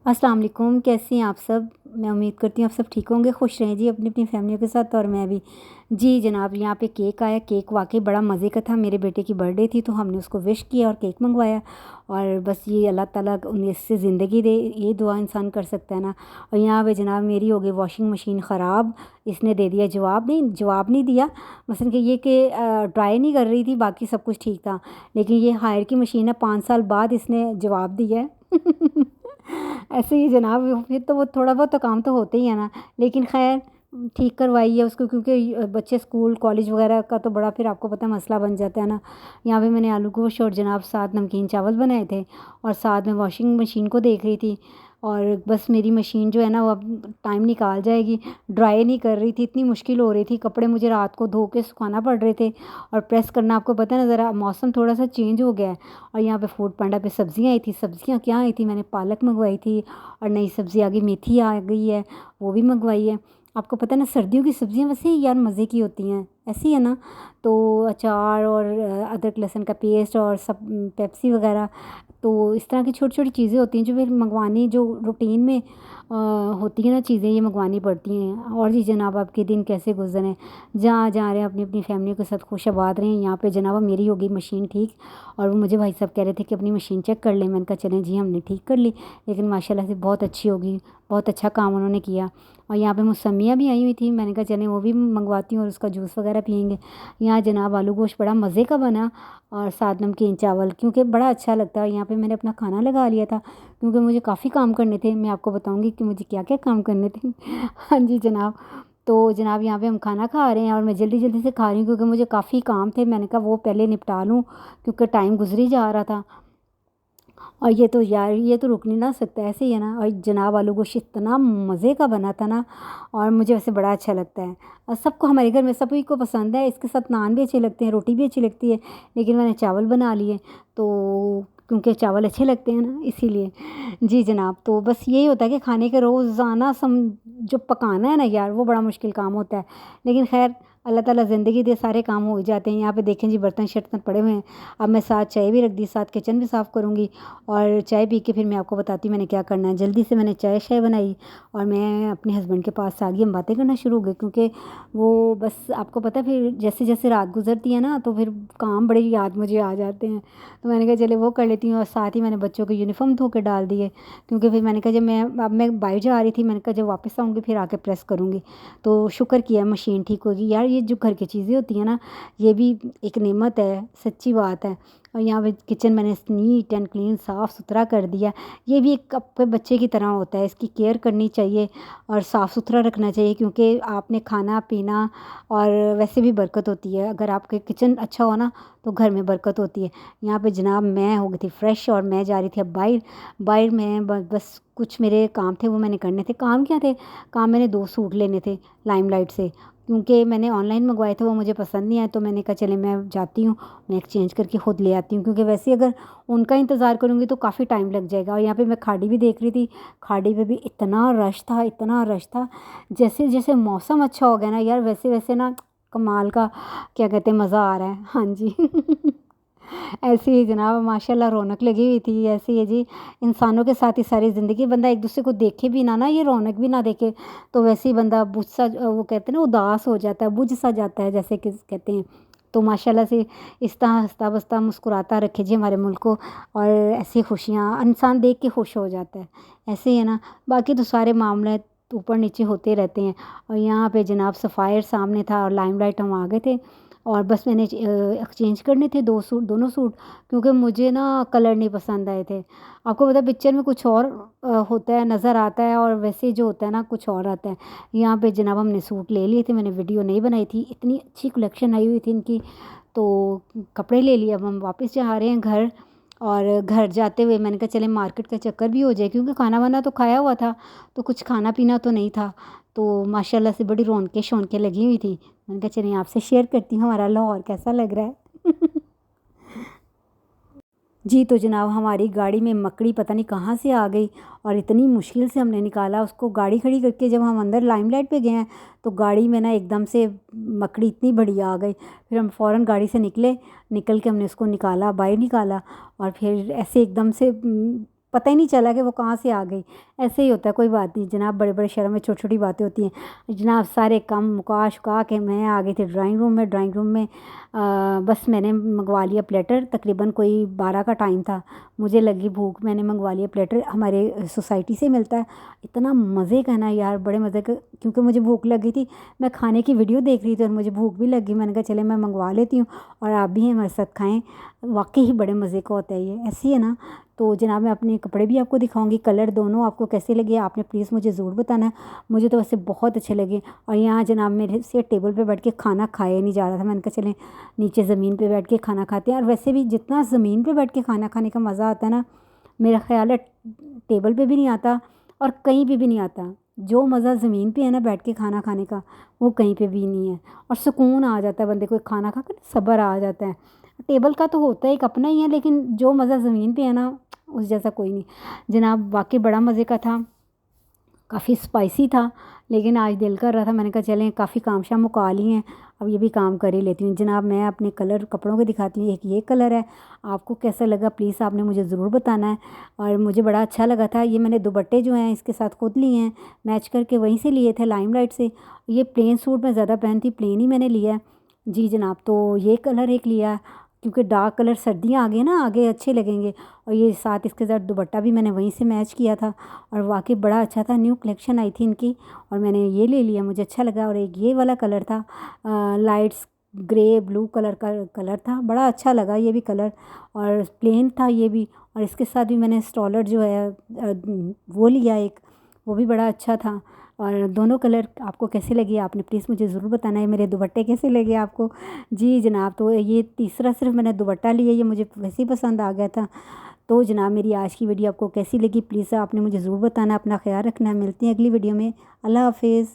अस्सलाम वालेकुम, कैसे हैं आप सब? मैं उम्मीद करती हूँ आप सब ठीक होंगे, खुश रहें जी अपनी अपनी फैमिलियों के साथ और मैं भी। जी जनाब, यहाँ पे केक आया। केक वाक़ई बड़ा मज़े का था। मेरे बेटे की बर्थडे थी तो हमने उसको विश किया और केक मंगवाया। और बस ये अल्लाह ताला उन्हें इससे ज़िंदगी दे, ये दुआ इंसान कर सकता है ना। और यहाँ पे जनाब मेरी हो गई वॉशिंग मशीन ख़राब। इसने दे दिया जवाब नहीं दिया। मसलन कि ये कि ड्राई नहीं कर रही थी, बाकी सब कुछ ठीक था। लेकिन ये हायर की मशीन है, 5 साल बाद इसने जवाब दिया है। ऐसे ही जनाब, फिर तो वो थोड़ा बहुत तो काम तो होते ही है ना। लेकिन खैर ठीक करवाई है उसको, क्योंकि बच्चे स्कूल कॉलेज वगैरह का तो बड़ा फिर आपको पता है मसला बन जाता है ना। यहाँ पे मैंने आलू गोश्त और जनाब साथ नमकीन चावल बनाए थे और साथ में वॉशिंग मशीन को देख रही थी। और बस मेरी मशीन जो है ना वो अब टाइम निकाल जाएगी। ड्राई नहीं कर रही थी, इतनी मुश्किल हो रही थी। कपड़े मुझे रात को धो के सुखाना पड़ रहे थे और प्रेस करना। आपको पता है ना, ज़रा मौसम थोड़ा सा चेंज हो गया है। और यहाँ पे फूड पांडा पे सब्जियाँ आई थी। सब्जियाँ क्या आई थी, मैंने पालक मंगवाई थी और नई सब्ज़ी आ गई, मेथी आ गई है, वो भी मंगवाई है। आपको पता है ना, सर्दियों की सब्ज़ियाँ वैसे ही यार मज़े की होती हैं, ऐसी है ना। तो अचार और अदरक लहसुन का पेस्ट और सब पेप्सी वगैरह, तो इस तरह की छोटी-छोटी चीज़ें होती हैं जो फिर मँगवानी, जो रूटीन में होती हैं ना चीज़ें, ये मँगवानी पड़ती हैं। और जी जनाब, आपके दिन कैसे गुज़रे हैं? जहाँ जा रहे हैं अपनी-अपनी फैमिली के साथ खुश आबाद रहें। यहाँ पे जनाब मेरी हो गई मशीन ठीक। और वो मुझे भाई साहब कह रहे थे कि अपनी मशीन चेक कर लें। मैंने कहा चलें जी, हमने ठीक कर ली। लेकिन माशाल्लाह से बहुत अच्छी हो गई, बहुत अच्छा काम उन्होंने किया। और यहाँ पे मौसम्मियाँ भी आई हुई थी, मैंने कहा चलें वो भी मंगवाती हूँ और उसका जूस वगैरह पिएँगे। यहाँ जनाब आलू गोश्त बड़ा मज़े का बना और साथ नमकीन चावल, क्योंकि बड़ा अच्छा लगता है। यहाँ पे मैंने अपना खाना लगा लिया था क्योंकि मुझे काफ़ी काम करने थे। मैं आपको बताऊँगी कि मुझे क्या-क्या काम करने थे। हाँ जी जनाब। तो जनाब यहाँ पे हम खाना खा रहे हैं और मैं जल्दी-जल्दी से खा रही हूँ क्योंकि मुझे काफ़ी काम थे। मैंने कहा वो पहले निपटा लूँ क्योंकि टाइम गुज़र ही जा रहा था। और ये तो यार, ये तो रुक नहीं ना सकता, ऐसे ही है ना। और जनाब आलू गोश्त इतना मज़े का बना था ना, और मुझे वैसे बड़ा अच्छा लगता है। और सबको, हमारे घर में सभी को पसंद है। इसके साथ नान भी अच्छे लगते हैं, रोटी भी अच्छी लगती है। लेकिन मैंने चावल बना लिए तो, क्योंकि चावल अच्छे लगते हैं ना, इसीलिए। जी जनाब, तो बस यही होता है कि खाने के रोज़ाना जो पकाना है ना यार, वो बड़ा मुश्किल काम होता है। लेकिन खैर अल्लाह ताला ज़िंदगी दे, सारे काम हो ही जाते हैं। यहाँ पे देखें जी, बर्तन-शर्तन पड़े हुए हैं। अब मैं साथ चाय भी रख दी, साथ किचन भी साफ़ करूँगी। और चाय पी के फिर मैं आपको बताती हूँ मैंने क्या करना है। जल्दी से मैंने चाय-शाय बनाई और मैं अपने हस्बैंड के पास आ गई। हम बातें करना शुरू हो गए क्योंकि वो, बस आपको पता है फिर जैसे-जैसे रात गुज़रती है ना तो फिर काम बड़े याद मुझे आ जाते हैं। तो मैंने कहा चले वो कर लेती हूँ और साथ ही मैंने बच्चों के यूनिफ़ॉर्म धो के डाल दिए, क्योंकि फिर मैंने कहा जब मैं बाहर जा रही थी, मैंने कहा जब वापस आऊँगी फिर आके प्रेस करूँगी। तो शुक्र किया मशीन ठीक होगी। यार ये जो घर की चीज़ें होती हैं ना, ये भी एक नेमत है, सच्ची बात है। और यहाँ पे किचन मैंने नीट एंड क्लीन साफ़ सुथरा कर दिया। ये भी एक आपके बच्चे की तरह होता है, इसकी केयर करनी चाहिए और साफ़ सुथरा रखना चाहिए, क्योंकि आपने खाना पीना और वैसे भी बरकत होती है। अगर आपके किचन अच्छा हो ना तो घर में बरकत होती है। यहाँ पे जनाब मैं हो गई थी फ्रेश और मैं जा रही थी अब बाहर। बाहर में बस कुछ मेरे काम थे, वो मैंने करने थे। काम क्या थे? काम मैंने 2 सूट लेने थे लाइमलाइट से, क्योंकि मैंने ऑनलाइन मंगवाए थे, वो मुझे पसंद नहीं आए। तो मैंने कहा चले मैं जाती हूँ, मैं एक्सचेंज करके ख़ुद ले आती हूँ, क्योंकि वैसे अगर उनका इंतज़ार करूँगी तो काफ़ी टाइम लग जाएगा। और यहाँ पे मैं खाड़ी भी देख रही थी, खाड़ी पे भी इतना रश था, इतना रश था। जैसे-जैसे मौसम अच्छा हो गया ना यार, वैसे-वैसे ना कमाल का, क्या कहते हैं, मज़ा आ रहा है। हाँ जी। ऐसे ही जनाब माशाल्लाह रौनक लगी हुई थी। ऐसे ही है जी, इंसानों के साथ ही सारी ज़िंदगी। बंदा एक दूसरे को देखे भी ना ये रौनक भी ना देखे तो वैसे ही बंदा बुझ सा, वो कहते हैं ना, उदास हो जाता है, बुझ सा जाता है, जैसे कि कहते हैं। तो माशाल्लाह से इस तरह हँसता बसता मुस्कुराता रखे जी हमारे मुल्क को, और ऐसी खुशियाँ इंसान देख के खुश हो जाता है। ऐसे ही है ना, बाकी तो सारे मामले ऊपर नीचे होते रहते हैं। और यहाँ पे जनाब सफ़ायर सामने था और लाइमलाइट हम आ गए थे। और बस मैंने एक्सचेंज करने थे 2 सूट, दोनों सूट, क्योंकि मुझे ना कलर नहीं पसंद आए थे। आपको पता है पिक्चर में कुछ और होता है, नज़र आता है, और वैसे जो होता है ना कुछ और आता है। यहाँ पे जनाब हमने सूट ले लिए थे, मैंने वीडियो नहीं बनाई थी, इतनी अच्छी कलेक्शन आई हुई थी इनकी। तो कपड़े ले लिए। अब हम वापस जा रहे हैं घर, और घर जाते हुए मैंने कहा चले मार्केट का चक्कर भी हो जाए, क्योंकि खाना वाना तो खाया हुआ था, तो कुछ खाना पीना तो नहीं था। तो माशाल्लाह से बड़ी रौनकें-शौनकें लगी हुई थी। मैंने कहा चलिए आपसे शेयर करती हूँ हमारा लाहौर कैसा लग रहा है। जी, तो जनाब हमारी गाड़ी में मकड़ी पता नहीं कहाँ से आ गई और इतनी मुश्किल से हमने निकाला उसको। गाड़ी खड़ी करके जब हम अंदर लाइमलाइट पे गए हैं तो गाड़ी में ना एकदम से मकड़ी इतनी बड़ी आ गई। फिर हम फ़ौरन गाड़ी से निकल के हमने उसको निकाला, बाहर निकाला, और फिर ऐसे एकदम से पता ही नहीं चला कि वो कहाँ से आ गई। ऐसे ही होता है, कोई बात नहीं जनाब, बड़े बड़े शहरों में छोटी छोटी बातें होती हैं जनाब। सारे काम मुका शुका के मैं आ गई थी ड्राइंग रूम में। ड्राइंग रूम में बस मैंने मंगवा लिया प्लेटर, तकरीबन कोई 12 का टाइम था, मुझे लगी भूख, मैंने मंगवा लिया प्लेटर, हमारे सोसाइटी से मिलता है। इतना मज़े का ना यार, बड़े मज़े का, क्योंकि मुझे भूख लगी थी, मैं खाने की वीडियो देख रही थी और मुझे भूख भी लगी, मैंने कहा चले मैं मंगवा लेती हूँ और आप भी हमारे साथ खाएँ। वाकई ही बड़े मज़े का होता है ये, ऐसे ही है ना। तो जनाब मैं अपने कपड़े भी आपको दिखाऊंगी, कलर दोनों आपको कैसे लगे आपने प्लीज़ मुझे ज़रूर बताना है। मुझे तो वैसे बहुत अच्छे लगे। और यहाँ जनाब मेरे से टेबल पे बैठ के खाना खाया नहीं जा रहा था, मैंने कहा चलें नीचे ज़मीन पे बैठ के खाना खाते हैं। और वैसे भी जितना ज़मीन पे बैठ के खाना खाने का मज़ा आता है ना, मेरा ख़्याल है टेबल पे भी नहीं आता और कहीं पे भी नहीं आता। जो मज़ा ज़मीन पे है ना बैठ के खाना खाने का, वो कहीं पे भी नहीं है। और सुकून आ जाता है बंदे को, खाना खा कर सब्र आ जाता है। टेबल का तो होता है एक अपना ही है, लेकिन जो मज़ा ज़मीन पे है ना, उस जैसा कोई नहीं। जनाब वाकई बड़ा मज़े का था, काफ़ी स्पाइसी था, लेकिन आज दिल कर रहा था, मैंने कहा चलें काफ़ी काम शाम मुका लिए हैं, अब ये भी काम कर ही लेती हूँ। जनाब मैं अपने कलर कपड़ों के दिखाती हूँ। एक ये कलर है, आपको कैसा लगा प्लीज़ आपने मुझे ज़रूर बताना है। और मुझे बड़ा अच्छा लगा था। ये मैंने दुपट्टे जो हैं इसके साथ खुद लिए हैं, मैच करके वहीं से लिए थे लाइमलाइट से। ये प्लेन सूट मैं ज़्यादा पहनती, प्लेन ही मैंने लिया है। जी जनाब, तो ये कलर एक लिया, क्योंकि डार्क कलर सर्दियाँ आ गई ना, आगे अच्छे लगेंगे। और ये साथ इसके साथ दुपट्टा भी मैंने वहीं से मैच किया था और वाकई बड़ा अच्छा था, न्यू कलेक्शन आई थी इनकी और मैंने ये ले लिया, मुझे अच्छा लगा। और एक ये वाला कलर था, लाइट्स ग्रे ब्लू कलर का कलर था, बड़ा अच्छा लगा ये भी कलर, और प्लेन था ये भी। और इसके साथ भी मैंने स्टॉलर जो है वो लिया एक, वो भी बड़ा अच्छा था। और दोनों कलर आपको कैसे लगे आपने प्लीज़ मुझे ज़रूर बताना है। मेरे दुपट्टे कैसे लगे आपको। जी जनाब, तो ये तीसरा सिर्फ मैंने दुपट्टा लिया, ये मुझे वैसे ही पसंद आ गया था। तो जनाब मेरी आज की वीडियो आपको कैसी लगी प्लीज़ आपने मुझे ज़रूर बताना। अपना ख्याल रखना, मिलती हैं अगली वीडियो में। अल्लाह हाफिज़।